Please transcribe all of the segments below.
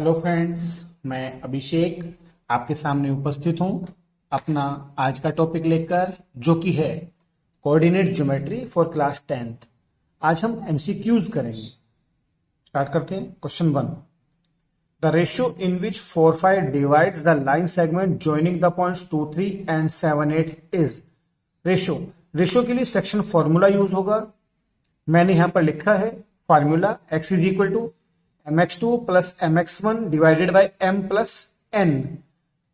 Hello friends, मैं अभिषेक आपके सामने उपस्थित हूं अपना आज का टॉपिक लेकर, जो कि है coordinate geometry for class 10th। आज हम एमसीक्यूज करेंगे। स्टार्ट करते हैं। Question 1, the ratio in which 4 5 divides the line segment joining the points 2 3 and 7 8 is. Ratio के लिए सेक्शन फॉर्मूला यूज होगा। मैंने यहां पर लिखा है formula x is equal to mx2 plus mx1 divided by m plus n,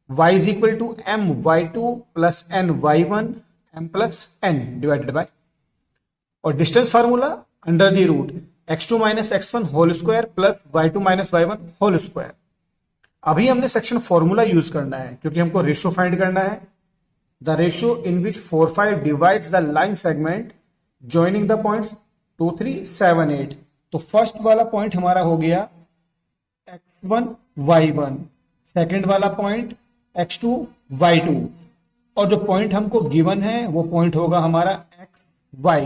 y is equal to my2 plus ny1 m plus n divided by, और distance formula under the root x2 minus x1 whole square plus y2 minus y1 whole square. अभी हमने section formula use करना है क्योंकि हमको ratio find करना है। The ratio in which 4 5 divides the line segment joining the points 2 3 7 8। तो first वाला पॉइंट हमारा हो गया x1 y1, सेकंड वाला पॉइंट x2 y2, और जो पॉइंट हमको गिवन है वो पॉइंट होगा हमारा x y।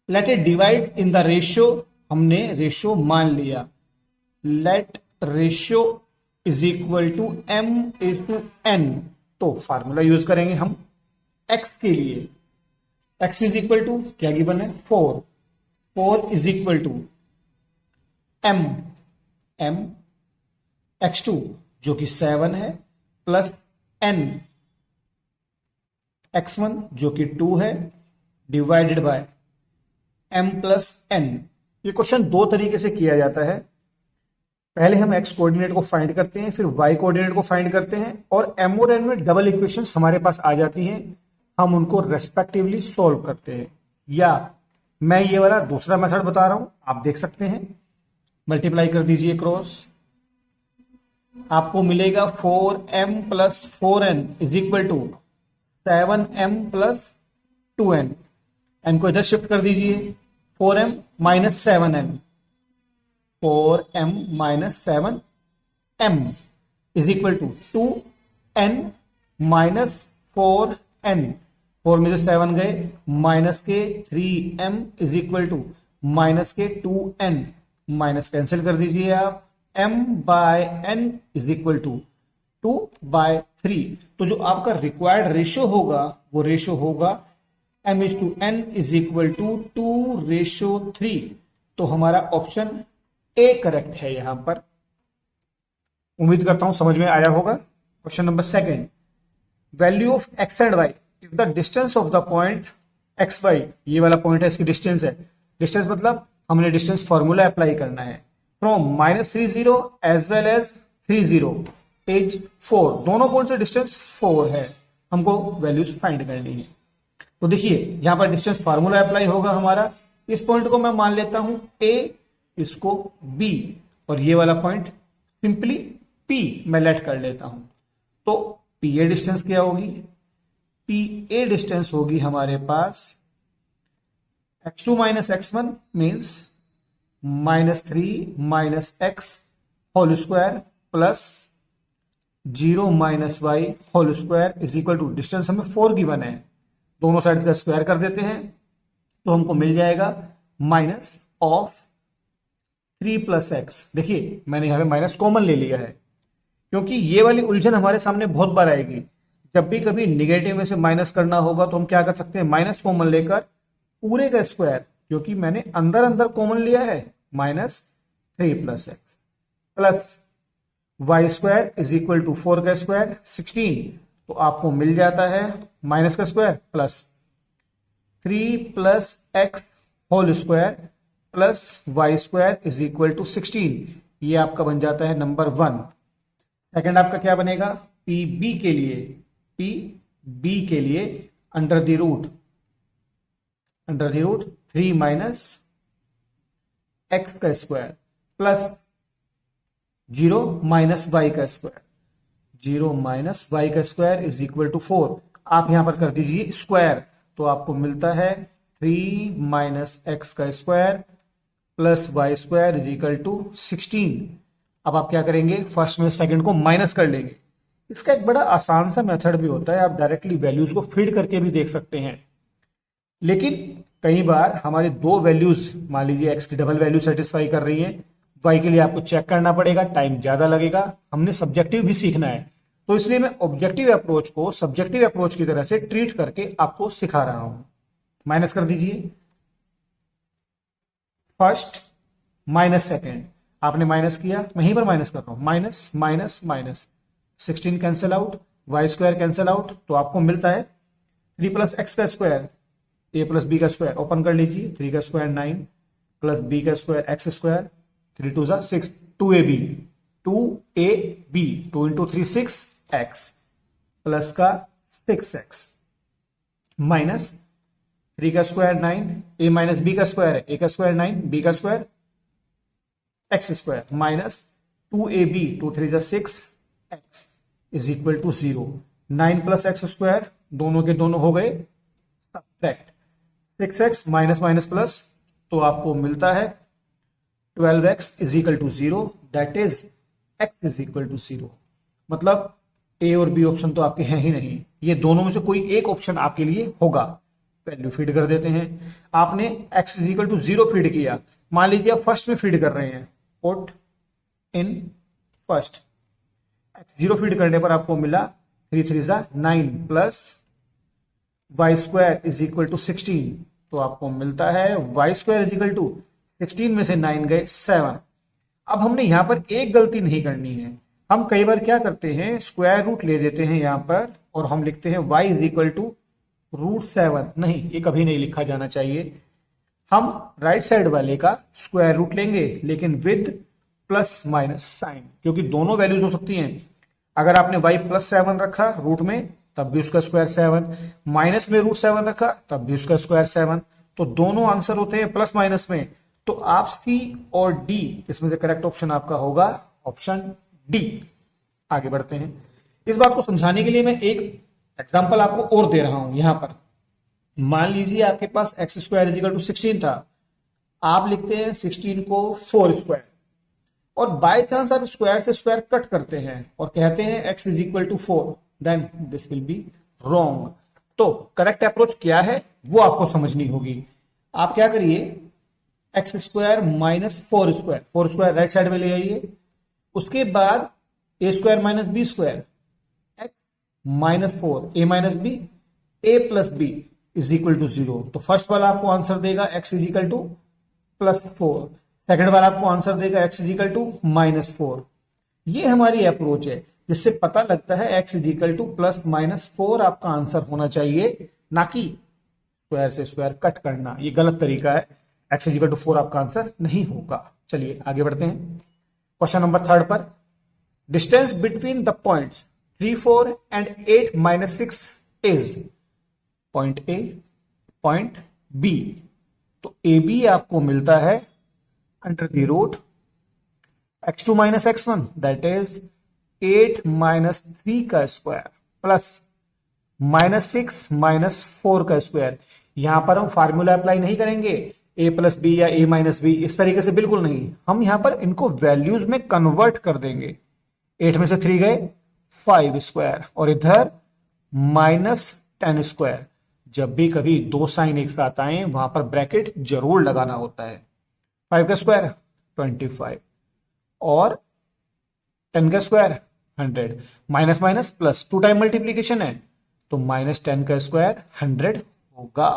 Let it divide in the ratio, हमने रेशियो मान लिया। Let ratio is equal to m is to n। तो फार्मूला यूज करेंगे हम x के लिए। x इज इक्वल टू क्या गिवन है 4 is equal to m x2 जो कि 7 है प्लस n x1 जो कि 2 है divided by m plus n। ये क्वेश्चन दो तरीके से किया जाता है। पहले हम x कोऑर्डिनेट को फाइंड करते हैं, फिर y कोऑर्डिनेट को फाइंड करते हैं, और m और n में डबल इक्वेशंस हमारे पास आ जाती हैं। हम उनको रेस्पेक्टिवली सोल्व करते हैं, या मैं ये वाला दूसरा मेथड बता रहा हूं, आप देख सकते हैं। मल्टीप्लाई कर दीजिए क्रॉस, आपको मिलेगा 4m plus 4n is equal to 7m plus 2n। n को इधर शिफ्ट कर दीजिए, 4m minus 7n, 4m minus 7m is equal to 2n minus 4n। 4 में से 7 गए, माइनस के 3m is equal to minus के 2n, माइनस कैंसिल कर दीजिए आप, m by n is equal to 2 by 3। तो जो आपका रिक्वायर्ड रेशियो होगा वो रेशियो होगा m is to n is equal to 2:3। तो हमारा ऑप्शन ए करेक्ट है यहां पर। उम्मीद करता हूं समझ में आया होगा। Question number 2, value of x and y if the distance of the point x y, ये वाला पॉइंट है, इसकी डिस्टेंस है। डिस्टेंस मतलब हमने डिस्टेंस फॉर्मूला अप्लाई करना है। From -30 as well as 30 is 4, दोनों पॉइंट से डिस्टेंस 4 है, हमको वैल्यूज फाइंड करनी है। तो देखिए यहां पर डिस्टेंस फॉर्मूला अप्लाई होगा हमारा। इस पॉइंट को मैं मान लेता हूं a, इसको b, और ये वाला पॉइंट सिंपली p मैं लेट कर लेता हूं। तो p ए डिस्टेंस क्या होगी, PA डिस्टेंस होगी हमारे पास x2 minus x1 means -3 minus x whole square plus 0 minus y whole square is equal to, distance हमें 4 गिवन है, दोनों साइड का स्क्वायर कर देते हैं तो हमको मिल जाएगा माइनस ऑफ 3 प्लस x। देखिए मैंने यहां पे माइनस कॉमन ले लिया है क्योंकि ये वाली उलझन हमारे सामने बहुत बार आएगी। जब भी कभी निगेटिव में से माइनस करना होगा तो हम क्या कर सकते हैं, माइनस कॉमन लेकर पूरे का स्क्वायर, क्योंकि मैंने अंदर अंदर कॉमन लिया है, -3 plus x plus y square is equal to 4 का स्क्वायर 16। तो आपको मिल जाता है माइनस का square plus 3 plus x whole square plus y square is equal to 16। ये आपका बन जाता है नंबर 1। सेकंड आपका क्या बनेगा, पी बी के लिए under the root 3 minus x का स्क्वायर प्लस 0 माइनस वाई का स्क्वायर, 0 माइनस वाई का स्क्वायर इज इक्वल टू 4। आप यहां पर कर दीजिए स्क्वायर, तो आपको मिलता है 3 माइनस एक्स का square plus y square is equal to 16। अब आप क्या करेंगे, फर्स्ट में सेकंड को माइनस कर लेंगे। इसका एक बड़ा आसान सा मेथड भी होता है, आप डायरेक्टली वैल्यूज को फीड करके भी देख सकते हैं। लेकिन कई बार हमारी दो वैल्यूज, मान लीजिए एक्स की डबल वैल्यू सेटिस्फाई कर रही है, वाई के लिए आपको चेक करना पड़ेगा, टाइम ज्यादा लगेगा, हमने सब्जेक्टिव भी सीखना है, तो इसलिए मैं ऑब्जेक्टिव अप्रोच को सब्जेक्टिव अप्रोच की तरह से ट्रीट करके आपको सिखा रहा हूं। माइनस कर दीजिए, फर्स्ट माइनस सेकेंड, आपने माइनस किया, मैं यहीं पर माइनस कर रहा हूं, minus minus minus, 16 cancel out, Y square cancel out, तो आपको मिलता है 3 प्लस एक्स का स्क्वायर ए प्लस बी का स्क्वायर, ओपन कर लीजिए, 3 का स्क्वायर 9 प्लस बी का स्क्वायर एक्स स्क्वायर, 3 2 जा 6, 2ab 2ab 2 into 3 6x plus का 6x माइनस 3 का स्क्वायर 9, ए माइनस बी का स्क्वायर है, ए का स्क्वायर 9, बी का square x square minus 2ab 2 3 जा 6x is equal to 0। 9 plus x square दोनों के दोनों हो गए subtract, 6x minus minus plus, तो आपको मिलता है 12x is equal to 0, that is x is equal to 0। मतलब ए और बी ऑप्शन तो आपके हैं ही नहीं, ये दोनों में से कोई एक ऑप्शन आपके लिए होगा। वैल्यू फीड कर देते हैं, आपने x is equal to 0 feed किया, मान लीजिए आप फर्स्ट में फीड कर रहे हैं, put in first, x 0 feed करने पर आपको मिला 3 3 जा 9 plus y square is equal to 16, तो आपको मिलता है y square is equal to 16 में से 9 गए 7। अब हमने यहां पर एक गलती नहीं करनी है, हम कई बार क्या करते हैं स्क्वायर रूट ले देते हैं यहां पर और हम लिखते हैं y इज इक्वल टू √7, नहीं ये कभी नहीं लिखा जाना चाहिए। हम राइट साइड वाले का स्क्वायर रूट लेंगे लेकिन विद प्लस माइनस साइन, क्योंकि दोनों वैल्यूज हो सकती हैं। अगर आपने y +7 रखा रूट में तब भी उसका स्क्वायर 7, माइनस में √7 रखा तब भी उसका स्क्वायर 7, तो दोनों आंसर होते हैं प्लस माइनस में, तो आप सी और डी इसमें से करेक्ट ऑप्शन आपका होगा ऑप्शन डी। आगे बढ़ते हैं, इस बात को समझाने के लिए मैं एक एग्जांपल आपको और दे रहा हूं। यहां पर मान लीजिए आपके पास X square is equal to 16 था, आप लिखते हैं 16 को 4 स्क्वायर, और बाय चांस आप स्क्वायर से स्क्वायर कट करते हैं और कहते हैं X is equal to 4, then this will be wrong. तो करेक्ट अप्रोच क्या है वो आपको समझनी होगी। आप क्या करिए, X square minus 4 square, 4 square right side में ले आइए, उसके बाद A square minus B square, X minus 4 A minus B, A plus B is equal to 0। तो फर्स्ट वाला आपको आंसर देगा x is equal to +4, second वाला आपको आंसर देगा एक्स इज इक्वल टू -4। ये हमारी अप्रोच है जिससे पता लगता है एक्स इज इक्वल टू +-4 आपका आंसर होना चाहिए, ना कि स्क्वायर से स्क्वायर कट करना। ये गलत तरीका है, एक्स इज इक्वल टू 4 आपका आंसर नहीं होगा। चलिए आगे बढ़ते हैं क्वेश्चन नंबर 3 पर। Distance between the points 3 4 and 8 6 is point A point B. तो ए बी आपको मिलता है under the root x2 - x1 that is 8 - 3 का स्क्वायर प्लस -6 - 4 का स्क्वायर। यहां पर हम फार्मूला अप्लाई नहीं करेंगे a प्लस बी या a माइनस बी इस तरीके से, बिल्कुल नहीं, हम यहां पर इनको वैल्यूज में कन्वर्ट कर देंगे। 8 में से 3 गए 5 स्क्वायर और इधर -10 स्क्वायर। जब भी कभी दो साइन एक साथ आए वहां पर ब्रैकेट जरूर लगाना होता है। 5 का स्क्वायर 25 और 10 का square 100, minus minus plus 2 time multiplication है तो -10 का स्क्वायर 100 होगा।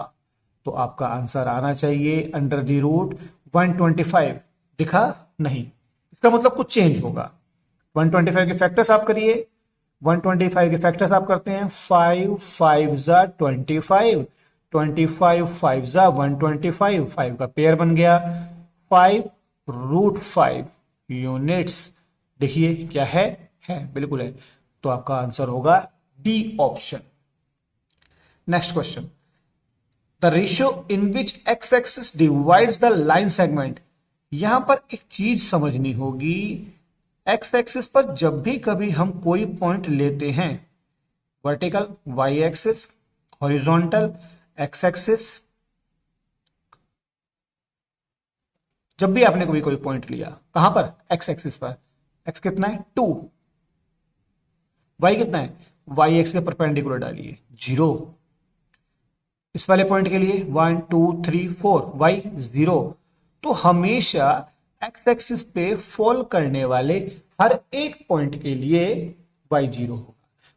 तो आपका आंसर आना चाहिए अंडर द रूट 125। दिखा नहीं, इसका मतलब कुछ चेंज होगा। 125 के फैक्टर्स आप करिए, 125 के फैक्टर्स आप करते हैं 5 5 जा 25, 25 5 जा 125, 5 का पेयर बन गया 5√5 यूनिट्स। देखिए क्या है बिल्कुल है, तो आपका आंसर होगा D option. Next question, the ratio in which x axis divides the line segment. यहां पर एक चीज समझनी होगी, एक्स एक्सिस पर जब भी कभी हम कोई पॉइंट लेते हैं, vertical y axis, horizontal x axis, जब भी आपने कोई पॉइंट लिया, कहां पर एक्स एक्सिस पर, एक्स कितना है 2, वाई कितना है, वाई एक्स के परपेंडिकुलर डालिए 0। इस वाले पॉइंट के लिए 1 2 3 4 वाई 0। तो हमेशा एक्स एक्सिस पे फॉल करने वाले हर एक पॉइंट के लिए y 0 होगा,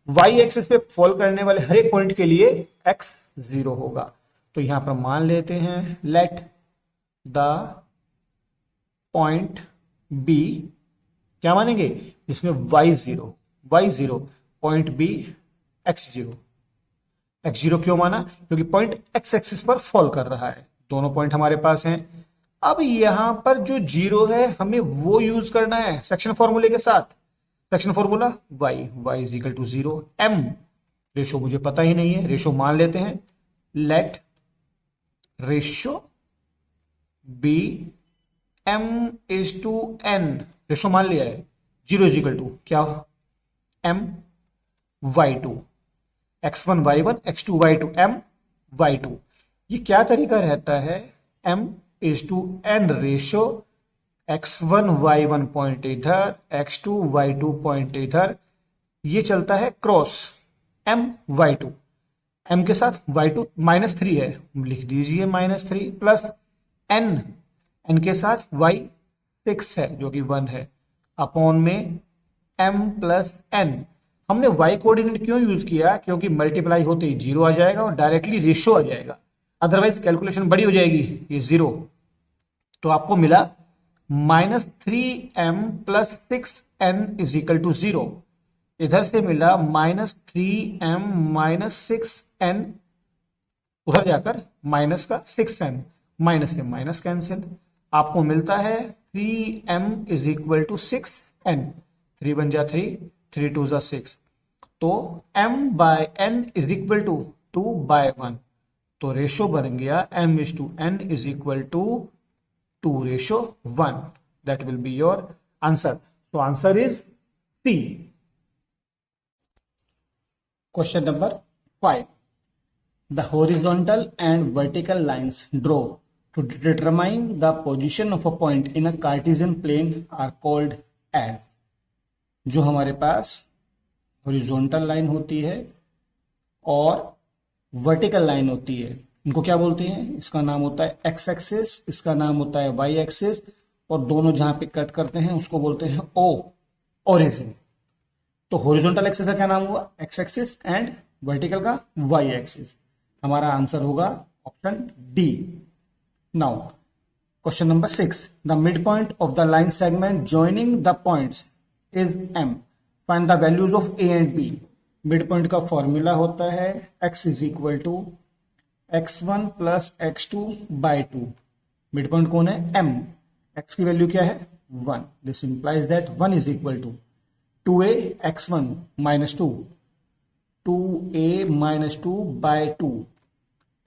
y एक्सिस पे फॉल करने वाले हर एक पॉइंट के लिए x 0 होगा। तो यहां पर मान लेते हैं लेट द पॉइंट बी, क्या मानेंगे इसमें y 0 पॉइंट बी x 0 क्यों माना, क्योंकि पॉइंट x एक्सिस पर फॉल कर रहा है। दोनों पॉइंट हमारे पास हैं। अब यहां पर जो 0 है हमें वो यूज करना है सेक्शन फॉर्मूले के साथ। Section formula y is equal to 0, m ratio मुझे पता ही नहीं है, रेशो मान लेते हैं let ratio be m is to n, ratio मान लिया है। 0 इज इक्वल टू क्या m y2, x1 y1 x2 y2 m y2। ये क्या तरीका रहता है, m is to n ratio x1 y1 point इधर x2 y2 पॉइंट इधर, ये चलता है क्रॉस m y2, m के साथ y2 -3 है, लिख दीजिए -3 प्लस n के साथ y6 है जो कि 1 है, अपॉन में m प्लस n। हमने y कोऑर्डिनेट क्यों यूज किया, क्योंकि मल्टीप्लाई होते ही 0 आ जाएगा और डायरेक्टली रेशियो आ जाएगा, अदरवाइज कैलकुलेशन बड़ी हो जाएगी, ये 0। तो आपको मिला -3m plus 6n is equal to 0। इधर से मिला -3m माइनस 6n, उधर जाकर माइनस का 6n, माइनस के माइनस कैंसिल, आपको मिलता है 3m is equal to 6n, 3 बन जा 3, 3 2 जा 6, तो m by n is equal to 2 by 1, तो रेशो बन गया m is to n is equal to 2:1। That will be your answer. So answer is C. Question number 5. The horizontal and vertical lines drawn to determine the position of a point in a Cartesian plane are called as। जो हमारे पास horizontal line होती है और vertical line होती है, इनको क्या बोलते हैं, इसका नाम होता है एक्स एक्सिस, इसका नाम होता है वाई एक्सिस, और दोनों जहां पे कट करते हैं उसको बोलते हैं ओ, ओरिजिन। तो हॉरिजॉन्टल एक्सिस का क्या नाम हुआ, एक्स एक्सिस, एंड वर्टिकल का वाई एक्सिस। हमारा आंसर होगा option D. Now question number 6, the mid point of the line segment joining the points is m, find the values of a and b. Mid point का formula होता है x is equal to x1 plus x2 by 2। Mid point कौन है, m, x की value क्या है 1, this implies that 1 is equal to 2a x1 minus 2, 2a minus 2 by 2,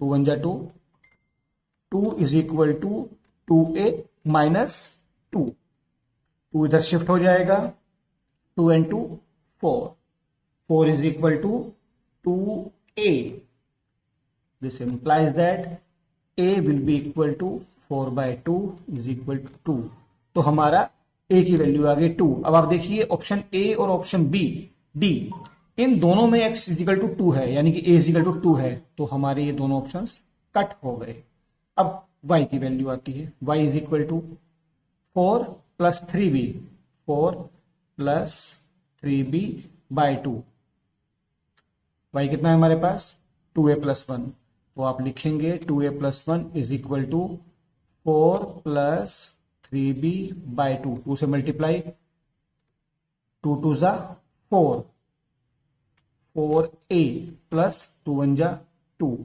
2 1 जा 2, 2 is equal to 2a minus 2, 2 इधर shift हो जाएगा, 2 and 2 4, 4 is equal to 2a. This implies that a will be equal to 4 by 2 is equal to 2. तो हमारा a की value आ गई 2। अब आप देखिए ऑप्शन a और ऑप्शन b, d, इन दोनों में x इज इक्वल टू 2 है, यानी कि a इज इक्वल टू 2 है, तो हमारे ये दोनों ऑप्शंस कट हो गए। अब y की वैल्यू आती है, y is equal to 4 plus 3b, 4 plus 3b by 2। y कितना है हमारे पास 2a प्लस 1, तो आप लिखेंगे 2a plus 1 is equal to 4 plus 3b by 2, 2 से मल्टीप्लाई, 2 2 जा 4, 4a प्लस 2 1 जा 2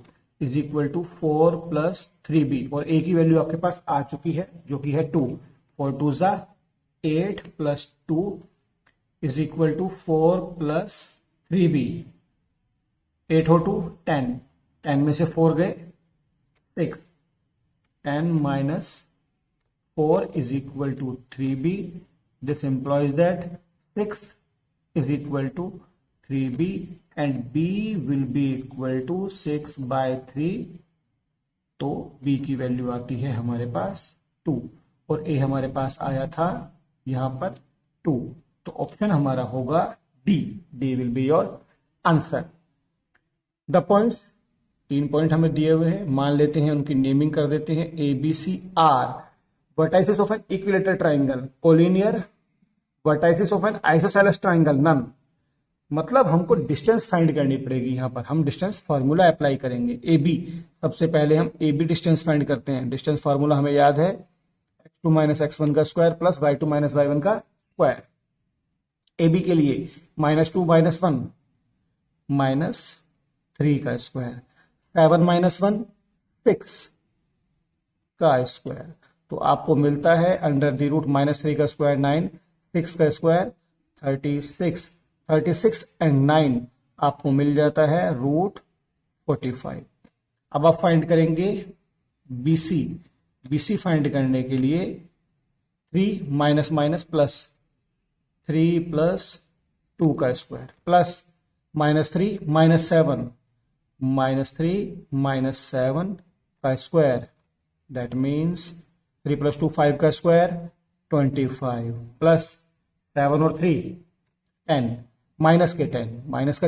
is equal to 4 plus 3b, और a की वैल्यू आपके पास आ चुकी है जो कि है 2, 4 2 जा 8 plus 2 is equal to 4 plus 3b, 8 हो 2 10, 10 में से 4 गए 6, 10 minus 4 is equal to 3b. This implies that 6 is equal to 3b and b will be equal to 6 by 3. तो b की वैल्यू आती है हमारे पास 2 और a हमारे पास आया था यहां पर 2, तो ऑप्शन हमारा होगा D. D will be your answer. The points, 3 point हमें दिए हुए हैं, मान लेते हैं उनकी नेमिंग कर देते हैं A B C R। Vertices of an equilateral triangle collinear, vertices of an isosceles triangle none. मतलब हमको डिस्टेंस फाइंड करनी पड़ेगी। यहां पर हम डिस्टेंस फार्मूला अप्लाई करेंगे। ए बी, सबसे पहले हम ए बी डिस्टेंस फाइंड करते हैं। डिस्टेंस फार्मूला हमें याद है x2 माइनस x1 का square plus y2 minus y1 का स्क्वायर। ए बी के लिए -2 माइनस 1 माइनस 3 का स्क्वायर, 7 माइनस 1 6 का स्क्वायर। तो आपको मिलता है अंडर द रूट -3 का स्क्वायर 9, 6 का स्क्वायर 36, 36 एंड 9 आपको मिल जाता है रूट 45। अब आप फाइंड करेंगे BC। BC फाइंड करने के लिए 3 माइनस माइनस प्लस 3 प्लस 2 का स्क्वायर प्लस -3 -7 -3 का स्क्वायर, दैट मीन्स 3 प्लस 2 5 का स्क्वायर 25 प्लस 7 और 3 10 माइनस के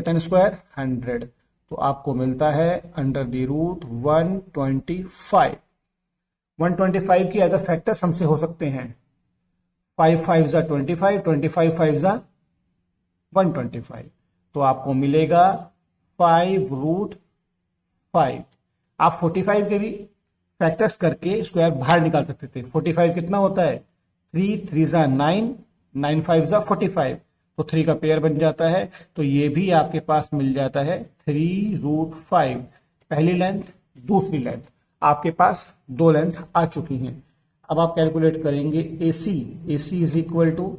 10 स्क्वायर 100। तो आपको मिलता है अंडर द रूट 125। 125 की अगर फैक्टर्स हमसे हो सकते हैं 5 5 जा 25, 25 5 जा 125, तो आपको मिलेगा 5 रूट 5। आप 45 के भी फैक्टर्स करके स्क्वायर बाहर निकाल सकते थे। 45 कितना होता है 3 3 जा 9, 9 5 जा 45, तो 3 का पेयर बन जाता है। तो ये भी आपके पास मिल जाता है 3 रूट 5। पहली लेंथ, दूसरी लेंथ, आपके पास 2 लेंथ आ चुकी हैं। अब आप कैलकुलेट करेंगे AC। AC is equal to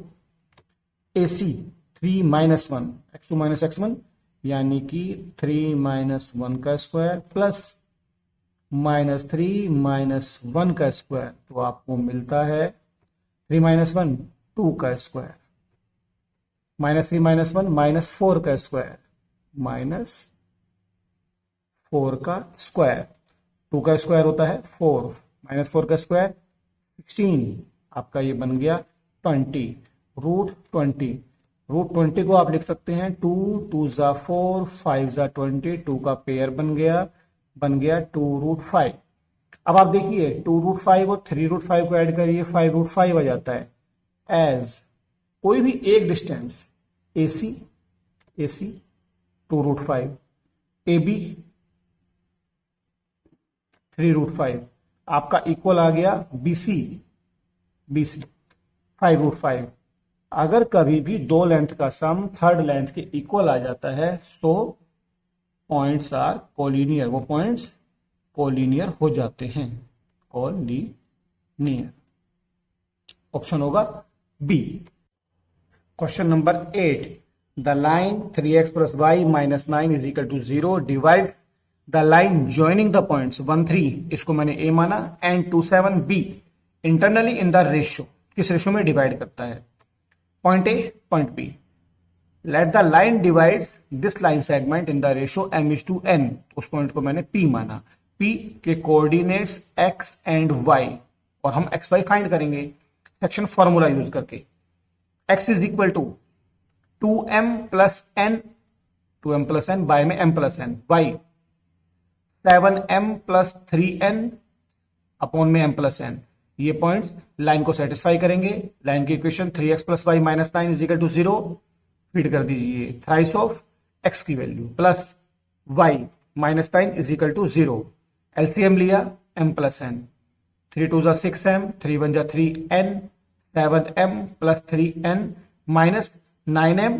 AC 3 minus 1 x2 minus x1, यानी कि 3 माइनस 1 का स्क्वायर प्लस -3 माइनस 1 का स्क्वायर। तो आपको मिलता है 3 माइनस 1 2 का स्क्वायर, -3 माइनस 1 -4 का स्क्वायर, -4 का स्क्वायर। 2 का स्क्वायर होता है 4, -4 का स्क्वायर 16, आपका ये बन गया 20 रूट 20। रूट 20 को आप लिख सकते हैं 2 2 जा 4 5 जा 20, 2 का पेयर बन गया 2 रूट 5। अब आप देखिए 2 रूट 5 और 3 रूट 5 को ऐड करिए 5 रूट 5 आ जाता है। एज कोई भी एक distance AC 2 root 5, AB 3 root 5, आपका इक्वल आ गया BC 5 रूट 5। अगर कभी भी 2 लेंथ का सम थर्ड लेंथ के इक्वल आ जाता है तो पॉइंट्स आर कोलिनियर, वो पॉइंट्स कोलिनियर हो जाते हैं, कोलिनियर। ऑप्शन होगा B. Question number 8, the line 3x plus y minus 9 is equal to 0 divide the line joining the points 1 3, इसको मैंने A माना, and 2 7 B internally in the ratio. किस ratio में डिवाइड करता है? Point A point B। Let the line divides this line segment in the ratio m:n, उस point को मैंने P माना। P के कोऑर्डिनेट्स x एंड y, और हम xy फाइंड करेंगे सेक्शन फॉर्मूला यूज करके। x is equal to 2m plus n, 2m plus n, y में m plus n, y 7m plus 3n upon में m प्लस n। ये points line को satisfy करेंगे। Line की equation 3x plus y minus 9 is equal to 0 feed कर दीजिए thrice of x की value plus y minus 9 is equal to 0। LCM लिया m plus n, 3 2 जा 6m, 3 1 जा 3n, 7m plus 3n minus 9m